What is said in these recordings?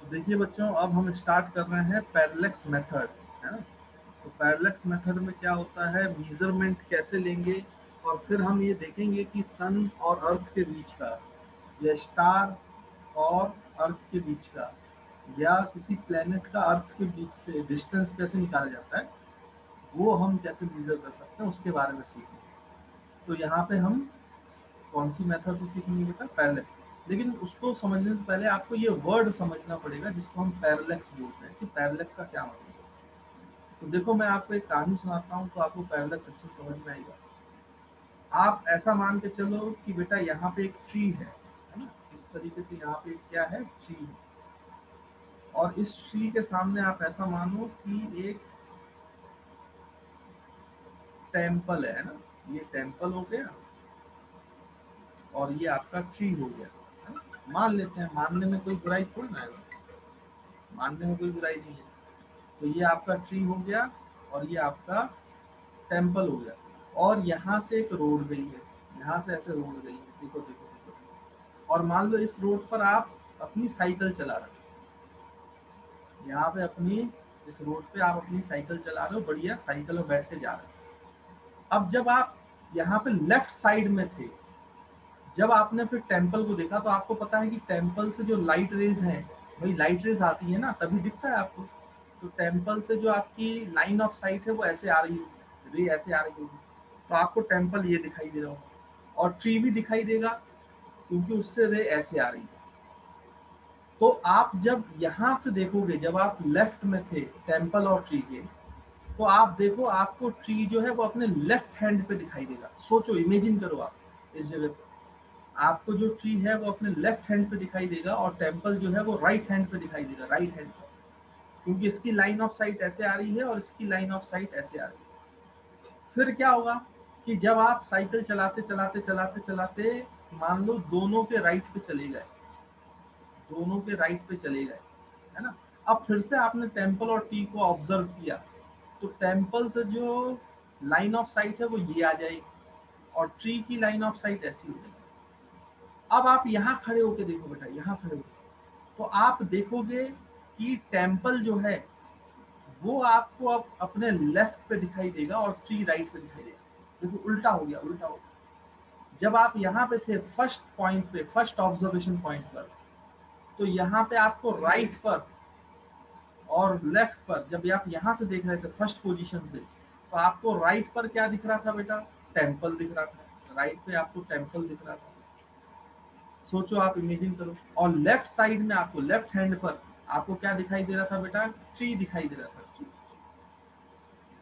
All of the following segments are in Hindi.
देखिए बच्चों, अब हम स्टार्ट कर रहे हैं पैरेलैक्स मेथड, है ना। तो पैरेलैक्स मेथड में क्या होता है, मेजरमेंट कैसे लेंगे, और फिर हम ये देखेंगे कि सन और अर्थ के बीच का, या स्टार और अर्थ के बीच का, या किसी प्लेनेट का अर्थ के बीच से डिस्टेंस कैसे निकाला जाता है, वो हम कैसे मेजर कर सकते हैं उसके बारे में सीखेंगे। तो यहाँ पे हम कौन सी मेथड से सीखेंगे बेटा, पैरेलैक्स। लेकिन उसको समझने से पहले आपको ये वर्ड समझना पड़ेगा जिसको हम पैरेलैक्स बोलते हैं, कि पैरेलैक्स का क्या मतलब है। तो देखो, मैं आपको एक कहानी सुनाता हूँ तो आपको पैरेलैक्स अच्छे से समझ में आएगा। आप ऐसा मान के चलो कि बेटा यहाँ पे एक ट्री है ना। इस तरीके से यहाँ पे क्या है, ट्री है। और इस ट्री के सामने आप ऐसा मानो कि एक टेम्पल है ना। ये टेम्पल हो गया और ये आपका ट्री हो गया, है ना। मान लेते हैं, मानने में कोई बुराई थोड़ी ना है, मानने में कोई बुराई नहीं है। तो ये आपका ट्री हो गया और ये आपका टेम्पल हो गया। और यहाँ से एक रोड गई है, यहाँ से ऐसे रोड गई है, देखो देखो देखो। और मान लो इस रोड पर आप अपनी साइकिल चला रहे हो, यहाँ पे अपनी, इस रोड पे आप अपनी साइकिल चला रहे हो, बढ़िया साइकिल में बैठ के जा रहे हो। अब जब आप यहाँ पे लेफ्ट साइड में थे, जब आपने फिर टेम्पल को देखा, तो आपको पता है कि टेम्पल से जो लाइट रेज हैं, वही लाइट रेज आती है ना, तभी दिखता है आपको। तो टेम्पल से जो आपकी लाइन ऑफ साइट है वो ऐसे आ रही होगी, रे ऐसे आ रही होगी। तो आपको टेम्पल ये दिखाई दे रहा होगा, और ट्री भी दिखाई देगा क्योंकि उससे रे ऐसे आ रही है। तो आप जब यहाँ से देखोगे, जब आप लेफ्ट में थे टेम्पल और ट्री के, तो आप देखो, आपको ट्री जो है वो अपने लेफ्ट हैंड पे दिखाई देगा। सोचो, इमेजिन करो आप इस जगह पे, आपको जो ट्री है वो अपने लेफ्ट हैंड पे दिखाई देगा, और टेम्पल जो है वो राइट हैंड पे दिखाई देगा, राइट हैंड पे। क्योंकि इसकी लाइन ऑफ साइट ऐसे आ रही है और इसकी लाइन ऑफ साइट ऐसे आ रही है। फिर क्या होगा कि जब आप साइकिल चलाते चलाते चलाते चलाते, मान लो दोनों के राइट पे चले गए, दोनों के राइट पे चले गए, है ना। अब फिर से आपने टेम्पल और ट्री को ऑब्जर्व किया, तो टेम्पल से जो लाइन ऑफ साइट है वो ये आ जाएगी, और ट्री की लाइन ऑफ साइट ऐसी हो जाएगी। अब आप यहाँ खड़े होके देखो बेटा, यहाँ खड़े होके, तो आप देखोगे कि टेम्पल जो है वो आपको अब अपने लेफ्ट पे दिखाई देगा और ट्री राइट पे दिखाई देगा। देखो, उल्टा हो गया, उल्टा हो गया। जब आप यहाँ पे थे फर्स्ट पॉइंट पे, फर्स्ट ऑब्जर्वेशन पॉइंट पर, तो यहाँ पे आपको राइट पर और लेफ्ट पर, जब आप यहाँ से देख रहे थे फर्स्ट पोजीशन से, तो आपको राइट पर क्या दिख रहा था बेटा, टेम्पल दिख रहा था। राइट पे आपको टेम्पल दिख रहा था। सोचो, आप इमेजिन करो। और लेफ्ट साइड में आपको, लेफ्ट हैंड पर आपको क्या दिखाई दे रहा था बेटा, ट्री दिखाई दे रहा था, ट्री।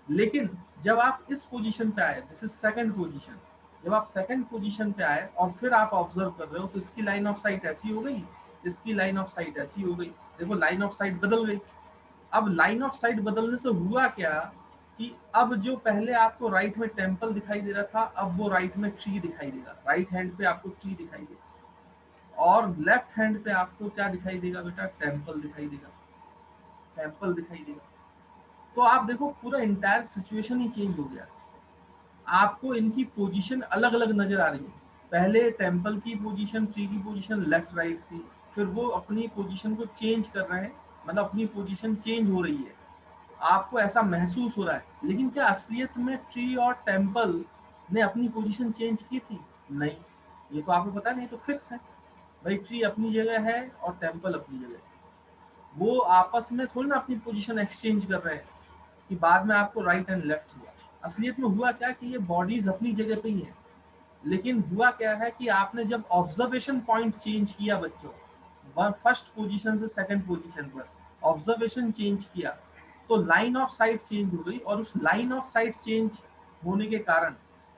लेकिन जब आप इस पोजीशन पे आए, दिस इज सेकंड पोजीशन, जब आप सेकंड पोजीशन पे आए और फिर आप ऑब्जर्व कर रहे हो, तो इसकी लाइन ऑफ साइट ऐसी हो गई, इसकी लाइन ऑफ साइट ऐसी हो गई। देखो, लाइन ऑफ साइट बदल गई। अब लाइन ऑफ साइट बदलने से हुआ क्या, कि अब जो पहले आपको राइट में टेम्पल दिखाई दे रहा था, अब वो राइट में ट्री दिखाई देगा, राइट हैंड पे आपको ट्री दिखाई देगा। और लेफ्ट हैंड पे आपको क्या दिखाई देगा बेटा, टेम्पल दिखाई देगा, टेम्पल दिखाई देगा। तो आप देखो, पूरा इंटायर सिचुएशन ही चेंज हो गया। आपको इनकी पोजीशन अलग अलग नजर आ रही है। पहले टेम्पल की पोजीशन, ट्री की पोजीशन लेफ्ट राइट थी, फिर वो अपनी पोजीशन को चेंज कर रहे हैं, मतलब अपनी पोजीशन चेंज हो रही है, आपको ऐसा महसूस हो रहा है। लेकिन क्या असलियत में ट्री और टेम्पल ने अपनी पोजीशन चेंज की थी? नहीं, ये तो आपको पता नहीं, तो फिक्स है भाई, ट्री अपनी जगह है और टेम्पल अपनी जगह है। वो आपस में थोड़ी ना अपनी पोजीशन एक्सचेंज कर रहे हैं कि बाद में आपको राइट एंड लेफ्ट हुआ। असलियत में हुआ क्या कि ये बॉडीज अपनी जगह पे ही है। लेकिन हुआ क्या है कि आपने जब ऑब्जर्वेशन पॉइंट चेंज किया बच्चों, फर्स्ट पोजीशन से सेकंड पोजीशन पर ऑब्जर्वेशन चेंज किया, तो लाइन ऑफ साइट चेंज हो गई, और उस लाइन ऑफ साइट चेंज होने के कारण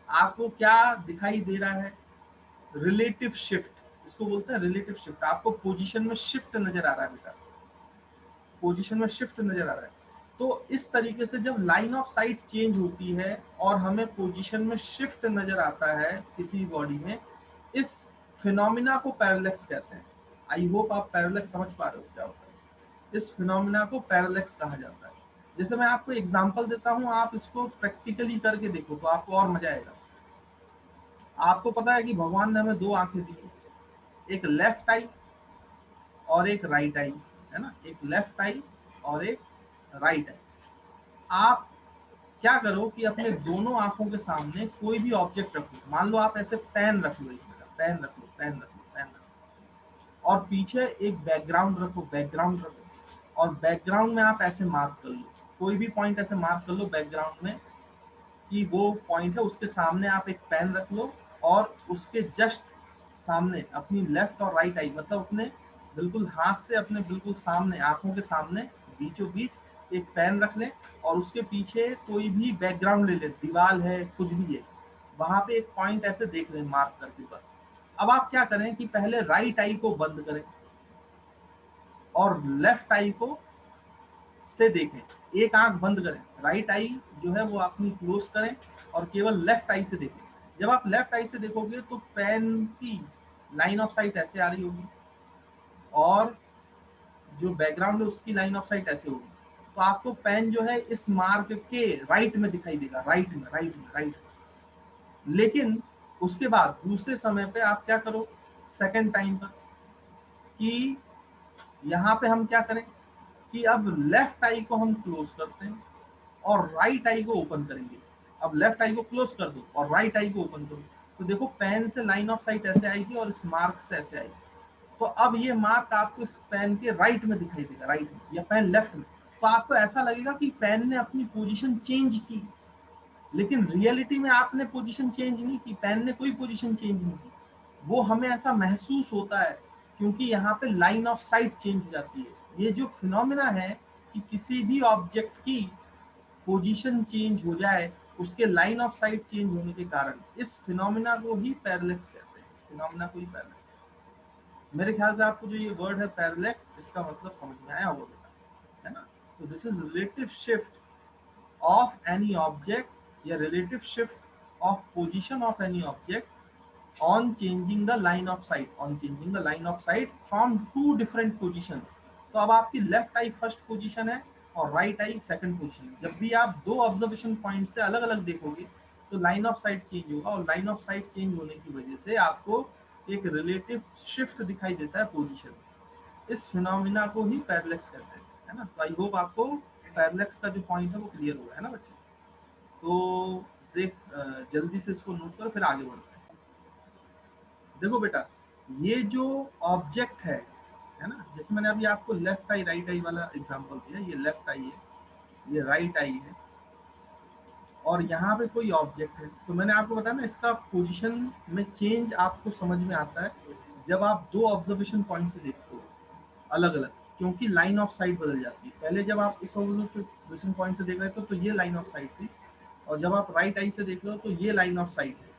आपको क्या दिखाई दे रहा है, रिलेटिव शिफ्ट। इसको बोलते हैं रिलेटिव शिफ्ट। आपको पोजीशन में शिफ्ट नजर आ रहा है बेटा, पोजीशन में शिफ्ट नजर आ रहा है। तो इस तरीके से जब लाइन ऑफ साइट चेंज होती है और हमें पोजीशन में शिफ्ट नजर आता है किसी बॉडी में, इस फिनोमिना को पैरेलैक्स कहते हैं। आई होप आप पैरेलैक्स समझ पा रहे हो क्या होता है। इस फिनोमिना को पैरेलैक्स कहा जाता है। जैसे मैं आपको एग्जांपल देता हूं, आप इसको प्रैक्टिकली करके देखो तो आपको और मजा आएगा। आपको पता है कि भगवान ने हमें दो आंखें दी है, एक लेफ्ट आई और एक राइट आई, है ना, एक लेफ्ट आई और एक राइट आई। आप क्या करो कि अपने दोनों आंखों के सामने कोई भी ऑब्जेक्ट रख लो, मान लो आप ऐसे पेन रख लो, पेन रख लो, पेन रख लो, पेन रख लो, और पीछे एक बैकग्राउंड रखो, बैकग्राउंड रखो, और बैकग्राउंड में आप ऐसे मार्क कर लो, कोई भी पॉइंट ऐसे मार्क कर लो बैकग्राउंड में कि वो पॉइंट है, उसके सामने आप एक पेन रख लो, और उसके जस्ट सामने अपनी लेफ्ट और राइट आई, मतलब अपने बिल्कुल हाथ से अपने बिल्कुल सामने, आंखों के सामने बीचों बीच एक पेन रख ले, और उसके पीछे कोई भी बैकग्राउंड ले ले, दीवार है, कुछ भी है, वहां पे एक पॉइंट ऐसे देख ले मार्क करके बस। अब आप क्या करें कि पहले राइट आई को बंद करें और लेफ्ट आई को से देखें, एक आंख बंद करें, राइट आई जो है वो अपनी क्लोज करें, और केवल लेफ्ट आई से देखें। जब आप लेफ्ट आई से देखोगे तो पेन की लाइन ऑफ साइट ऐसे आ रही होगी, और जो बैकग्राउंड है उसकी लाइन ऑफ साइट ऐसे होगी, तो आपको पेन जो है इस मार्क के राइट में दिखाई देगा, राइट में, राइट में, राइट में। लेकिन उसके बाद दूसरे समय पे आप क्या करो, सेकेंड टाइम पर, कि यहाँ पे हम क्या करें कि अब लेफ्ट आई को हम क्लोज करते हैं और राइट आई को ओपन करेंगे। अब लेफ्ट आई को क्लोज कर दो और राइट आई को ओपन करो, तो देखो पेन से लाइन ऑफ साइट ऐसे आएगी और इस मार्क से ऐसे आएगी। तो अब ये मार्क आपको इस पेन के राइट में दिखाई देगा, राइट में, या पेन लेफ्ट में, तो आपको ऐसा लगेगा कि पेन ने अपनी पोजीशन चेंज की, लेकिन रियलिटी में आपने पोजीशन चेंज नहीं की, पेन ने कोई पोजीशन चेंज नहीं की। वो हमें ऐसा महसूस होता है क्योंकि यहाँ पे लाइन ऑफ साइट चेंज हो जाती है। ये जो फिनोमिना है कि किसी भी ऑब्जेक्ट की पोजीशन चेंज हो जाए उसके लाइन ऑफ साइट चेंज होने के कारण, इस फिनोमिना को ही पैरेलैक्स कहते हैं, इस फिनोमिना को ही पैरेलैक्स कहते हैं। मेरे ख्याल से आपको जो ये वर्ड है पैरेलैक्स, इसका मतलब समझ में आया होगा बेटा, है ना। तो this is relative shift of any object या relative shift of position of any object on changing the line of sight, on changing the line of sight from two different positions। तो अब आपकी लेफ्ट आई फर्स्ट पोजीशन है और राइट आई सेकंड पोजीशन है। जब भी आप दो ऑब्जर्वेशन पॉइंट से अलग अलग देखोगे तो लाइन ऑफ साइट चेंज होगा, और लाइन ऑफ साइट चेंज होने की वजह से आपको एक रिलेटिव शिफ्ट दिखाई देता है पोजीशन में। इस फिनोमिना को ही पैरेलैक्स कहते हैं, है ना। तो आई होप आपको पैरेलैक्स का जो पॉइंट है वो क्लियर हुआ है ना बच्चे। तो देख जल्दी से इसको नोट करो, फिर आगे बढ़ते हैं। देखो बेटा, ये जो ऑब्जेक्ट है ना, जैसे मैंने अभी आपको लेफ्ट आई राइट आई वाला एग्जांपल दिया, ये लेफ्ट आई है, ये राइट आई है, और यहाँ पे कोई ऑब्जेक्ट है, तो मैंने आपको बताया ना इसका पोजीशन में चेंज आपको समझ में आता है जब आप दो ऑब्जर्वेशन पॉइंट से देखते हो अलग अलग, क्योंकि लाइन ऑफ साइट बदल जाती है। पहले जब आप इस ऑब्जर्वेशन पॉइंट से देख रहे थे तो ये लाइन ऑफ साइट थी, और जब आप राइट आई से देख रहे हो तो ये लाइन ऑफ साइट है,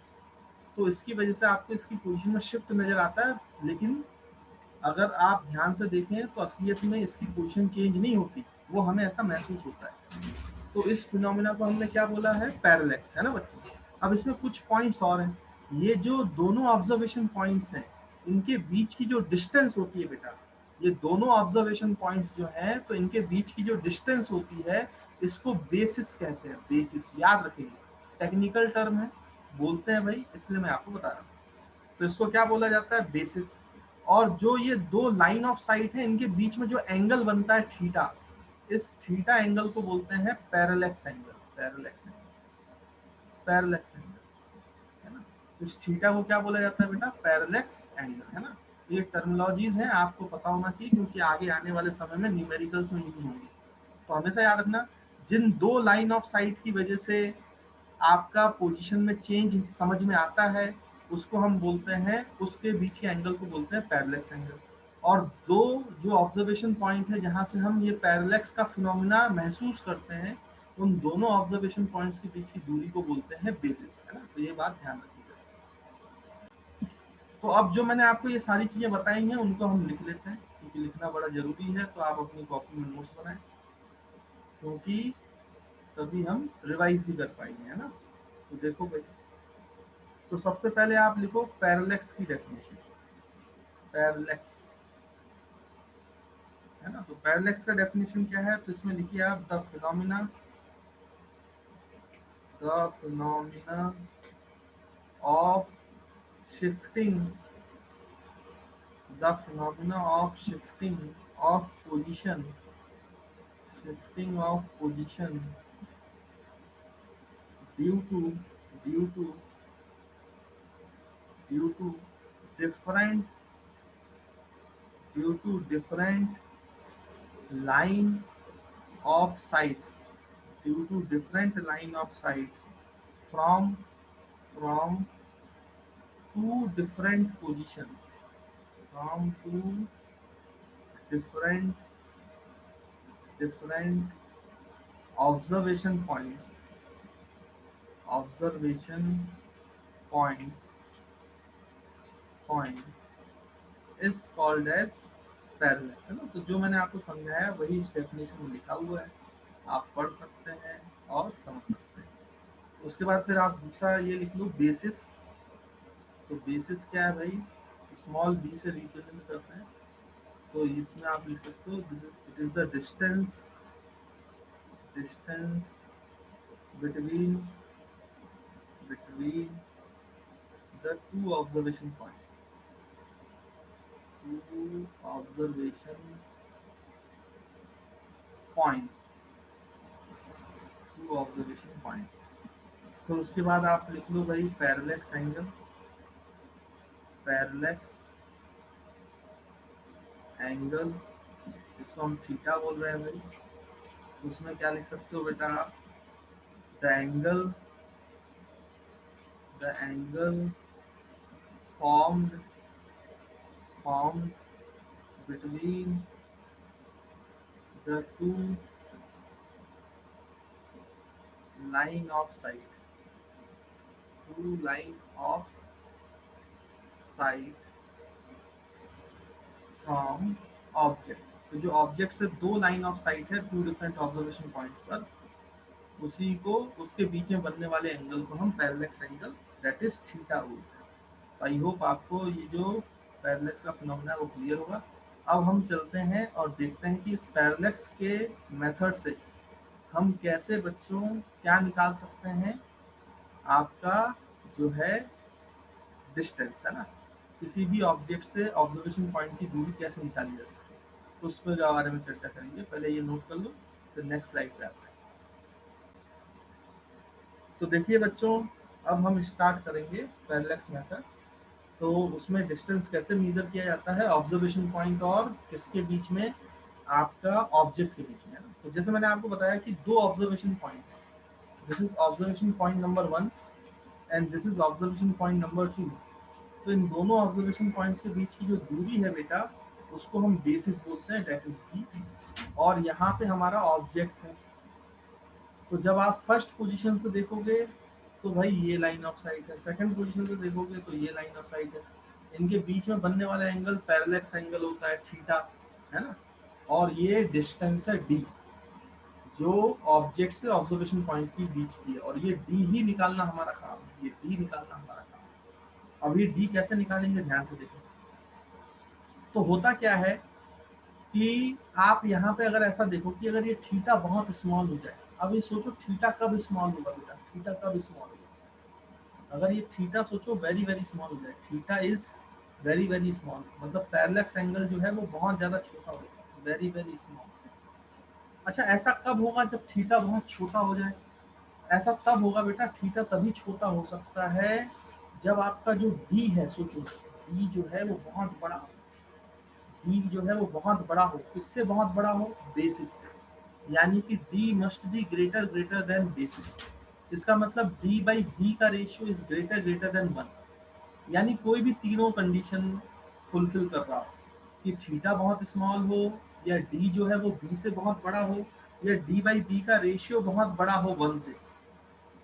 तो इसकी वजह से आपको इसकी पोजीशन में शिफ्ट नजर आता है। लेकिन अगर आप ध्यान से देखें तो असलियत में इसकी पोजीशन चेंज नहीं होती, वो हमें ऐसा महसूस होता है। तो इस फिनोमिना को हमने क्या बोला है, पैरेलैक्स, है ना बच्चों। अब इसमें कुछ पॉइंट्स और हैं। ये जो दोनों ऑब्जर्वेशन पॉइंट्स हैं इनके बीच की जो डिस्टेंस होती है बेटा, ये दोनों ऑब्जर्वेशन पॉइंट्स जो हैं तो इनके बीच की जो डिस्टेंस होती है इसको बेसिस कहते हैं, बेसिस, याद रखेंगे, टेक्निकल टर्म है, बोलते हैं भाई, इसलिए मैं आपको बता रहा हूँ। तो इसको क्या बोला जाता है, बेसिस। और जो ये दो लाइन ऑफ साइट है इनके बीच में जो एंगल बनता है थीटा, इस थीटा एंगल को बोलते हैं parallax angle, parallax angle, parallax angle, है ना। इस थीटा को क्या बोला जाता है बेटा, पैरेलैक्स एंगल, है ना। ये टर्मिनोलॉजीज हैं, आपको पता होना चाहिए क्योंकि आगे आने वाले समय में न्यूमेरिकल्स में यूज होंगे। तो हमेशा याद रखना, जिन दो लाइन ऑफ साइट की वजह से आपका पोजीशन में चेंज समझ में आता है उसको हम बोलते हैं, उसके बीच के एंगल को बोलते हैं पैरेलैक्स एंगल। और दो जो ऑब्जर्वेशन पॉइंट है जहां से हम ये पैरेलैक्स का फिनोमिना महसूस करते हैं, उन दोनों ऑब्जर्वेशन पॉइंट्स के बीच की दूरी को बोलते हैं बेसिस, है ना। तो ये बात ध्यान रखिएगा। तो अब जो मैंने आपको ये सारी चीजें बताई हैं उनको हम लिख लेते हैं, क्योंकि लिखना बड़ा जरूरी है। तो आप अपनी कॉपी में नोट्स बनाएं, क्योंकि तभी हम रिवाइज भी कर पाएंगे, है ना। तो देखो भाई, तो सबसे पहले आप लिखो पैरेलैक्स की डेफिनेशन, पैरेलैक्स, है ना। तो पैरेलैक्स का डेफिनेशन क्या है, तो इसमें लिखिए आप the phenomena of shifting, the phenomena of shifting of position, shifting of position due to due to due to different different line of sight, due to different line of sight from from two different position, from two different different observation points, observation points points is called as parallels, है ना। तो जो मैंने आपको समझाया वही इस डेफिनेशन में लिखा हुआ है, आप पढ़ सकते हैं और समझ सकते हैं। उसके बाद फिर आप दूसरा ये लिख लो बेसिस। तो बेसिस क्या है भाई, स्मॉल बी से रिप्रेजेंट करते हैं। तो इसमें आप लिख सकते हो it is the distance distance between between the two observation points, two observation points, two observation points। तो उसके बाद आप लिख लो भाई पैरेलक्स एंगल, पैरेलक्स एंगल, इसको हम थीटा बोल रहे हैं भाई। उसमें क्या लिख सकते हो बेटा आप, the angle formed formed between the two line of sight, two line of sight from object. तो जो ऑब्जेक्ट से दो लाइन ऑफ साइट है टू डिफरेंट ऑब्जर्वेशन पॉइंट्स पर, उसी को उसके बीच में बनने वाले एंगल को हम पैरेलक्स एंगल दैट इज थीटा बोलते हैं। आई होप आपको ये जो पैरेलक्स का फिनोमेना है वो क्लियर होगा। अब हम चलते हैं और देखते हैं कि इस पैरेलक्स के मेथड से हम कैसे बच्चों क्या निकाल सकते हैं, आपका जो है डिस्टेंस, है ना, किसी भी ऑब्जेक्ट से ऑब्जर्वेशन पॉइंट की दूरी कैसे निकाली जा सकती है, तो उस पर बारे में चर्चा करेंगे। पहले ये नोट कर लो, फिर नेक्स्ट स्लाइड पे आते हैं। तो देखिए बच्चों, अब हम स्टार्ट करेंगे पैरेलक्स मेथड। तो उसमें डिस्टेंस कैसे मेजर किया जाता है ऑब्जर्वेशन पॉइंट और किसके बीच में, आपका ऑब्जेक्ट के बीच में। तो जैसे मैंने आपको बताया कि दो ऑब्जर्वेशन पॉइंट है, this is observation point number 1 and this is observation point number 2। तो इन दोनों ऑब्जर्वेशन पॉइंट्स के बीच की जो दूरी है बेटा, उसको हम बेसिस बोलते हैं, डेट इज बी। और यहाँ पे हमारा ऑब्जेक्ट है। तो जब आप फर्स्ट पोजीशन से देखोगे तो भाई ये लाइन ऑफ साइट है, सेकंड पोजीशन से देखोगे तो ये लाइन ऑफ साइट है। इनके बीच में बनने वाला एंगल पैरेलक्स एंगल होता है थीटा, है ना। और ये डिस्टेंस है डी, जो ऑब्जेक्ट से ऑब्जर्वेशन पॉइंट के बीच की है। और ये डी ही निकालना हमारा काम है, ये डी निकालना हमारा काम है। अब ये डी कैसे निकालेंगे, ध्यान से देखो। तो होता क्या है कि आप यहाँ पे अगर ऐसा देखो कि अगर ये थीटा बहुत स्मॉल हो जाए, अब ये सोचो थीटा कब स्मॉल होगा बेटा, थीटा कब स्मॉल होगा, अगर ये थीटा सोचो वेरी वेरी स्मॉल हो जाए, theta is very very small, मतलब पैरेलक्स एंगल जो है वो बहुत ज्यादा छोटा होगा, वेरी वेरी स्मॉल। अच्छा ऐसा कब होगा जब थीटा बहुत छोटा हो जाए, ऐसा तब होगा बेटा, थीटा तभी छोटा हो सकता है जब आपका जो डी है, सोचो डी जो है वो बहुत बड़ा हो, डी जो है वो बहुत बड़ा हो। किससे बहुत बड़ा हो, बेसिस से। यानी कि d must be greater greater than basis. इसका मतलब d बाई बी का ratio is greater greater than 1। यानी कोई भी तीनों कंडीशन फुलफिल कर रहा हो, कि थीटा बहुत स्मॉल हो, या d जो है वो b से बहुत बड़ा हो, या d बाई बी का रेशियो बहुत बड़ा हो 1 से।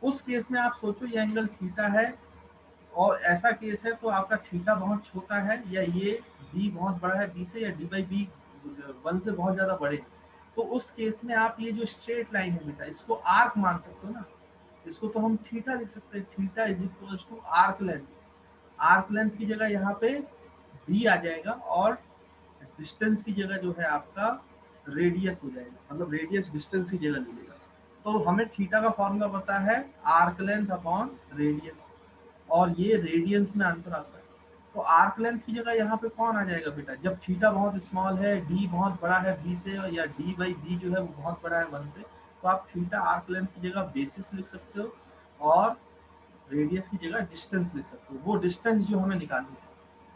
उस केस में आप सोचो ये एंगल थीटा है, और ऐसा केस है तो आपका थीटा बहुत छोटा है, या ये b बहुत बड़ा है b से, या d बाई बी 1 से बहुत ज्यादा बड़े। तो उस केस में आप ये जो स्ट्रेट लाइन है बेटा, इसको आर्क मान सकते हो ना, इसको तो हम थीटा लिख सकते हैं, theta is equal to arc length. Arc length की जगह यहाँ पे d आ जाएगा, और डिस्टेंस की जगह जो है आपका रेडियस हो जाएगा, मतलब रेडियस डिस्टेंस की जगह ले लेगा। तो हमें थीटा का फॉर्मूला पता है आर्क लेंथ अपॉन रेडियस, और ये रेडियंस में आंसर आता है। तो आर्क लेंथ की जगह यहाँ पे कौन आ जाएगा बेटा, जब थीटा बहुत स्मॉल है, डी बहुत बड़ा है बी से, या डी बाई बी जो है वो बहुत बड़ा है 1 से, तो आप थीटा आर्क लेंथ की जगह बेसिस लिख सकते हो और रेडियस की जगह डिस्टेंस लिख सकते हो, वो डिस्टेंस जो हमें निकालनी है।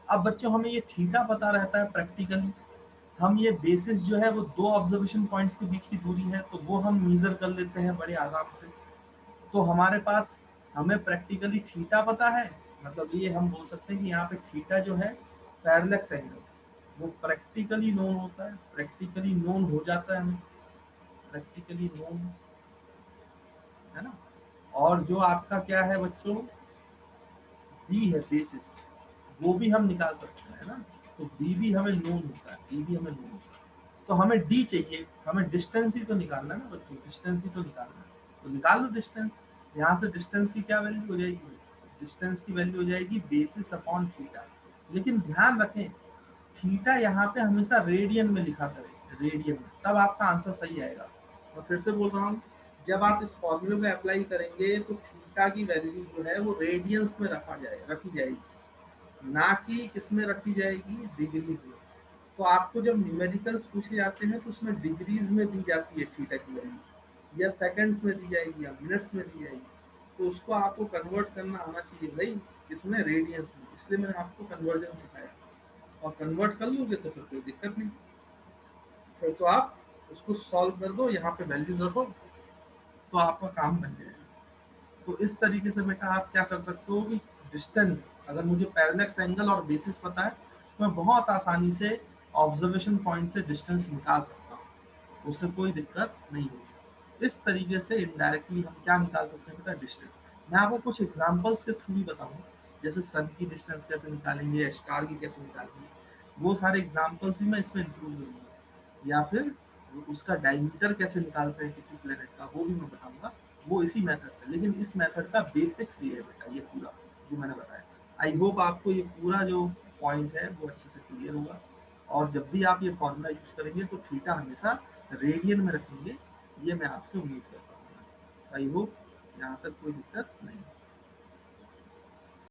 अब बच्चों हमें ये थीटा पता रहता है प्रैक्टिकली, हम ये बेसिस जो है वो दो ऑब्जर्वेशन पॉइंट्स के बीच की दूरी है, तो वो हम मेजर कर लेते हैं बड़े आराम से। तो हमारे पास, हमें प्रैक्टिकली थीटा पता है, मतलब ये हम बोल सकते हैं कि यहाँ पे थीटा जो है पैरेलक्स एंगल, वो प्रैक्टिकली नोन होता है, प्रैक्टिकली नोन हो जाता है हमें, प्रैक्टिकली नोन है ना। और जो आपका क्या है बच्चों, बी है बेसिस, वो भी हम निकाल सकते हैं, है ना। तो बी भी हमें नोन होता है, बी भी हमें नोन होता है। तो हमें डी चाहिए, हमें डिस्टेंस ही तो निकालना है ना बच्चों, डिस्टेंस ही तो निकालना है, तो निकाल लो डिस्टेंस। यहाँ से डिस्टेंस की क्या वैल्यू हो जाएगी, डिस्टेंस की वैल्यू हो जाएगी बेसिस अपॉन थीटा। लेकिन ध्यान रखें, थीटा यहाँ पे हमेशा रेडियन में लिखा करें, रेडियन में, तब आपका आंसर सही आएगा। मैं फिर से बोल रहा हूँ, जब आप इस फॉर्मूले को अप्लाई करेंगे तो थीटा की वैल्यू जो है वो रेडियंस में रखी जाएगी, ना कि किसमें रखी जाएगी, डिग्रीज में। तो आपको जब न्यूमेरिकल्स पूछे जाते हैं तो उसमें डिग्रीज में दी जाती है थीटा की वैल्यू, या सेकंड्स में दी जाएगी, या मिनट्स में दी जाएगी, तो उसको आपको कन्वर्ट करना आना चाहिए भाई, इसमें रेडियंस में, इसलिए मैंने आपको कन्वर्जन सिखाया। और कन्वर्ट कर लोगे तो फिर कोई दिक्कत नहीं, फिर तो आप उसको सॉल्व कर दो, यहाँ पे वैल्यूज रखो, तो आपका काम बन जाएगा। तो इस तरीके से बेटा आप क्या कर सकते हो कि डिस्टेंस, अगर मुझे पैरेलक्स एंगल और बेसिस पता है तो मैं बहुत आसानी से ऑब्जर्वेशन पॉइंट से डिस्टेंस निकाल सकता हूँ, उससे कोई दिक्कत नहीं होगी। इस तरीके से इनडायरेक्टली हम क्या निकाल सकते हैं बेटा, डिस्टेंस। मैं आपको कुछ एग्जांपल्स के थ्रू भी बताऊंगा, जैसे सन की डिस्टेंस कैसे निकालेंगे, स्टार की कैसे निकालेंगे, वो सारे एग्जांपल्स भी मैं इसमें इंक्लूड करूंगा। या फिर उसका डायमीटर कैसे निकालते हैं किसी प्लेनेट का, वो भी मैं बताऊंगा, वो इसी मेथड से। लेकिन इस मेथड का बेसिक्स ये है बेटा, ये पूरा जो मैंने बताया। आई होप आपको ये पूरा जो पॉइंट है वो अच्छे से क्लियर होगा। और जब भी आप ये फॉर्मूला यूज करेंगे तो थीटा हमेशा रेडियन में रखेंगे, ये मैं आपसे उम्मीद करता हूँ। आई होप यहाँ तक कोई दिक्कत नहीं।